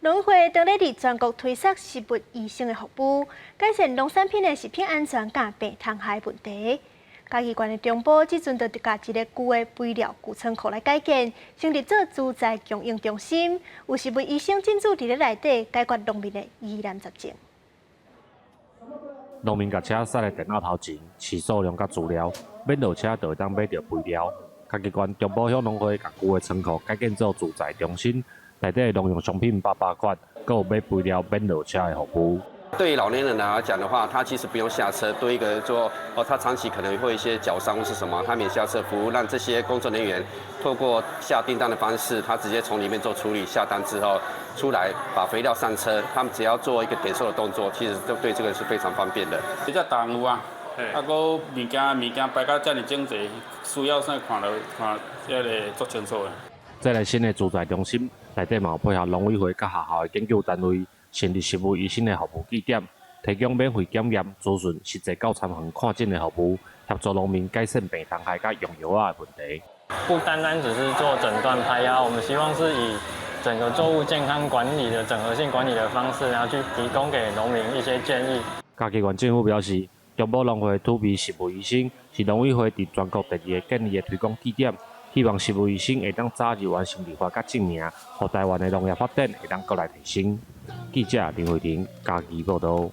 农委会当日伫全国推测食物医生的服务，改善农产品的食品安全甲病虫害问题。嘉义县的中部即阵就甲一个旧的肥料储存库来改建，成立做猪仔供应中心，有食物医生进驻伫咧内底，解决农民的疑难杂症。农民甲车驶来电脑头前，试数量甲资料，免落车就会当买到肥料。嘉义县中部乡农会甲旧的仓库改建做猪仔中心。内底农用商品800款，还有买肥料免落车的服务。对于老年人来讲的话，他其实不用下车，对一个说他长期可能会一些脚伤或是什么，他免下车服务，让这些工作人员透过下订单的方式，他直接从里面做处理，下单之后出来把肥料上车，他们只要做一个点收的动作，其实对这个是非常方便的。比较耽误啊，搁物件摆到遮尔整齐，需要啥看这个足清楚的。再来新的猪仔中心，内底嘛有配合农委会甲学校的研究单位，成立食物医生的服务据点，提供免费检验、咨询、实际到参访看诊的服务，协助农民改善病虫害甲用药啊的问题。不单单只是做诊断拍压，我们希望是以整个作物健康管理的整合性管理的方式，然后去提供给农民一些建议。嘉义县政府表示，中部农会土肥食物医生是农委会伫全国第2个建立的推广据点。希望食物医生会当早日完成立法甲证明，让台湾的农业发展会当过来提升。记者林慧婷，嘉义报道。